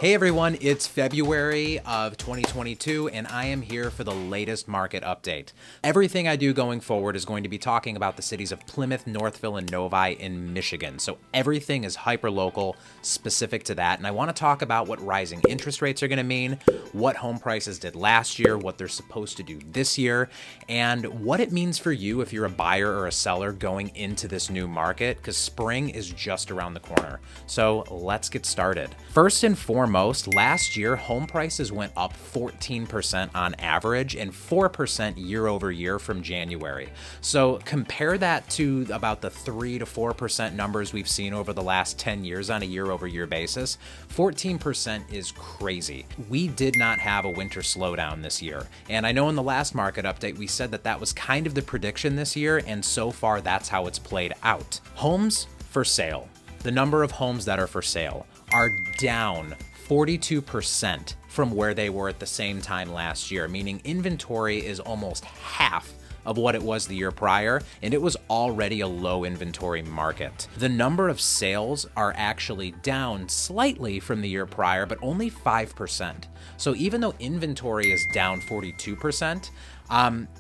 Hey everyone, it's February of 2022 and I am here for the latest market update. Everything I do going forward is going to be talking about the cities of Plymouth, Northville, and Novi in Michigan. So everything is hyper-local, specific to that. And I want to talk about what rising interest rates are going to mean, what home prices did last year, what they're supposed to do this year, and what it means for you if you're a buyer or a seller going into this new market, because spring is just around the corner. So let's get started. First and foremost, last year, home prices went up 14% on average and 4% year over year from January. So compare that to about the 3 to 4% numbers we've seen over the last 10 years on a year over year basis. 14% is crazy. We did not have a winter slowdown this year. And I know in the last market update, we said that that was kind of the prediction this year. And so far, that's how it's played out. Homes for sale. The number of homes that are for sale are down 42% from where they were at the same time last year, meaning inventory is almost half of what it was the year prior, and it was already a low inventory market. The number of sales are actually down slightly from the year prior, but only 5%. So even though inventory is down 42%,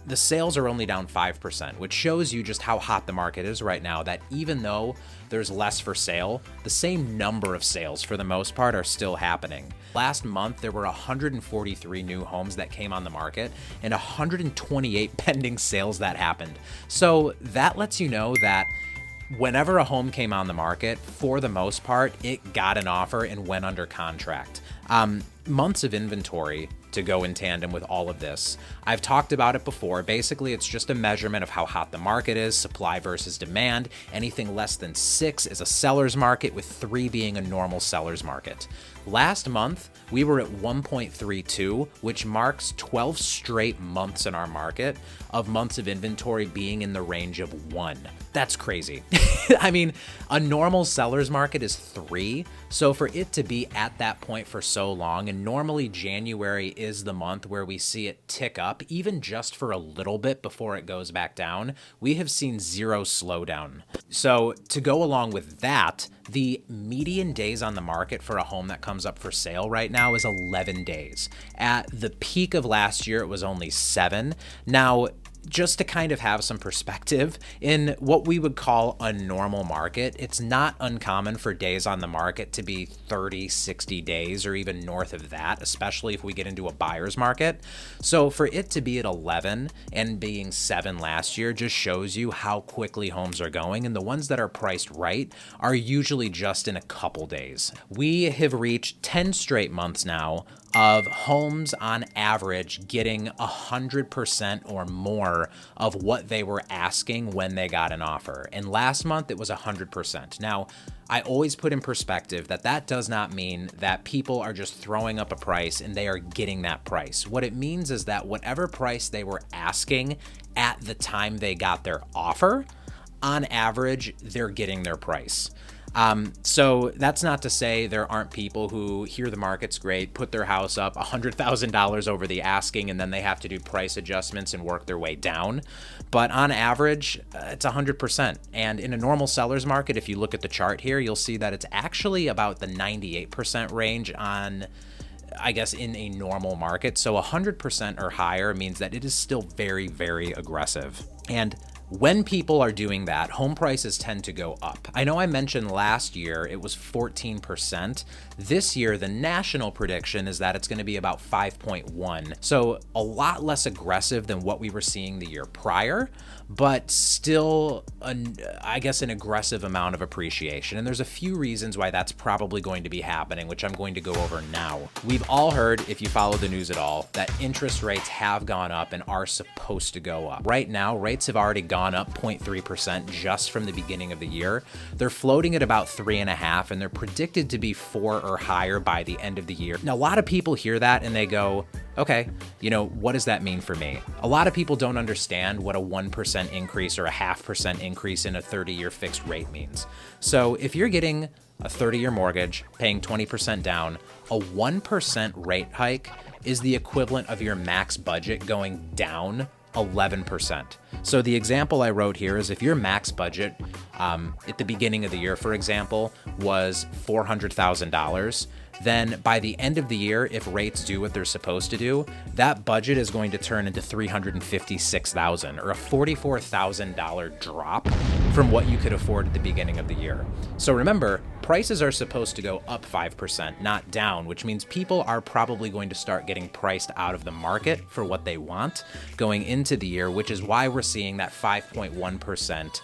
the sales are only down 5%, which shows you just how hot the market is right now, that even though there's less for sale, the same number of sales for the most part are still happening. Last month, there were 143 new homes that came on the market and 128 pending sales that happened. So that lets you know that whenever a home came on the market, for the most part, it got an offer and went under contract. Months of inventory to go in tandem with all of this. I've talked about it before. Basically, it's just a measurement of how hot the market is, supply versus demand. Anything less than 6 is a seller's market, with 3 being a normal seller's market. Last month, we were at 1.32, which marks 12 straight months in our market of months of inventory being in the range of 1. That's crazy. I mean, a normal seller's market is 3. So for it to be at that point for so long, and normally January is the month where we see it tick up, even just for a little bit before it goes back down, we have seen zero slowdown. So to go along with that, the median days on the market for a home that comes up for sale right now is 11 days. At the peak of last year, it was only 7. Now, just to kind of have some perspective, in what we would call a normal market, it's not uncommon for days on the market to be 30, 60 days or even north of that, especially if we get into a buyer's market. So for it to be at 11 and being 7 last year just shows you how quickly homes are going, and the ones that are priced right are usually just in a couple days. We have reached 10 straight months now of homes on average getting 100% or more of what they were asking when they got an offer. And last month it was 100%. Now, I always put in perspective that that does not mean that people are just throwing up a price and they are getting that price. What it means is that whatever price they were asking at the time they got their offer, on average, they're getting their price. So that's not to say there aren't people who hear the market's great, put their house up $100,000 over the asking, and then they have to do price adjustments and work their way down. But on average, it's 100%. And in a normal seller's market, if you look at the chart here, you'll see that it's actually about the 98% range on, I guess, in a normal market. So 100% or higher means that it is still very, very aggressive. And when people are doing that, home prices tend to go up. I know I mentioned last year it was 14%. This year, the national prediction is that it's going to be about 5.1. So a lot less aggressive than what we were seeing the year prior, but still, I guess, an aggressive amount of appreciation. And there's a few reasons why that's probably going to be happening, which I'm going to go over now. We've all heard, if you follow the news at all, that interest rates have gone up and are supposed to go up. Right now, rates have already gone up 0.3% just from the beginning of the year. They're floating at about 3.5%, and they're predicted to be 4 or higher by the end of the year. Now, a lot of people hear that and they go, okay, what does that mean for me? A lot of people don't understand what a 1% increase or a 0.5% increase in a 30-year fixed rate means. So if you're getting a 30-year mortgage, paying 20% down, a 1% rate hike is the equivalent of your max budget going down 11%. So the example I wrote here is if your max budget at the beginning of the year, for example, was $400,000, then by the end of the year, if rates do what they're supposed to do, that budget is going to turn into $356,000, or a $44,000 drop from what you could afford at the beginning of the year. So remember, prices are supposed to go up 5%, not down, which means people are probably going to start getting priced out of the market for what they want going into the year, which is why we're seeing that 5.1%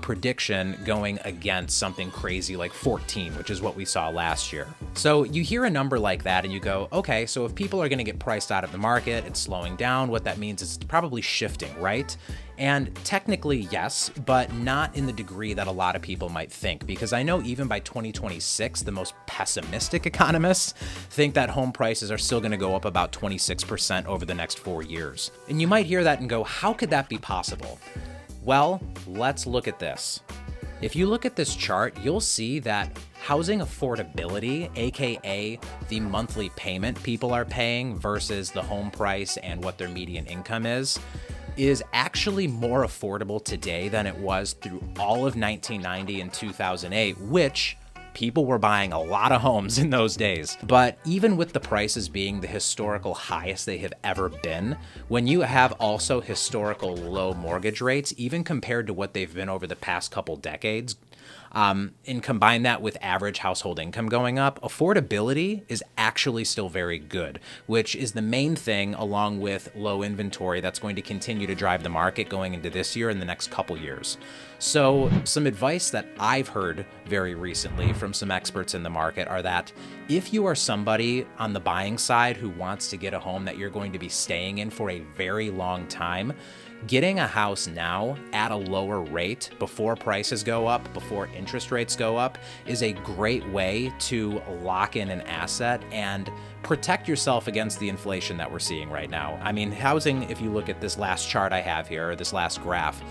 prediction going against something crazy like 14, which is what we saw last year. So you hear a number like that and you go, okay, so if people are going to get priced out of the market, it's slowing down. What that means is it's probably shifting, right? And technically, yes, but not in the degree that a lot of people might think, because I know even by 2026, the most pessimistic economists think that home prices are still going to go up about 26% over the next 4 years. And you might hear that and go, how could that be possible? Well, let's look at this. If you look at this chart, you'll see that housing affordability, aka the monthly payment people are paying versus the home price and what their median income is actually more affordable today than it was through all of 1990 and 2008, which people were buying a lot of homes in those days. But even with the prices being the historical highest they have ever been, when you have also historical low mortgage rates, even compared to what they've been over the past couple decades, and combine that with average household income going up, affordability is actually still very good, which is the main thing, along with low inventory, that's going to continue to drive the market going into this year and the next couple years. So some advice that I've heard very recently from some experts in the market are that if you are somebody on the buying side who wants to get a home that you're going to be staying in for a very long time, getting a house now at a lower rate before prices go up, before interest rates go up, is a great way to lock in an asset and protect yourself against the inflation that we're seeing right now. I mean, housing, if you look at this last chart I have here, or this last graph,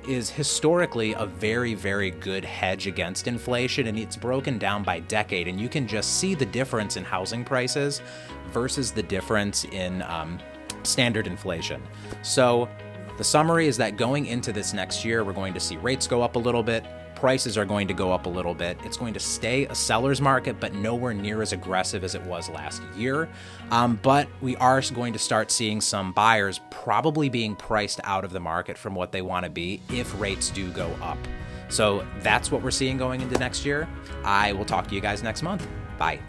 is historically a very, very good hedge against inflation, and it's broken down by decade, and you can just see the difference in housing prices versus the difference in standard inflation. So the summary is that going into this next year, we're going to see rates go up a little bit, prices are going to go up a little bit. It's going to stay a seller's market, but nowhere near as aggressive as it was last year. But we are going to start seeing some buyers probably being priced out of the market from what they want to be if rates do go up. So that's what we're seeing going into next year. I will talk to you guys next month. Bye.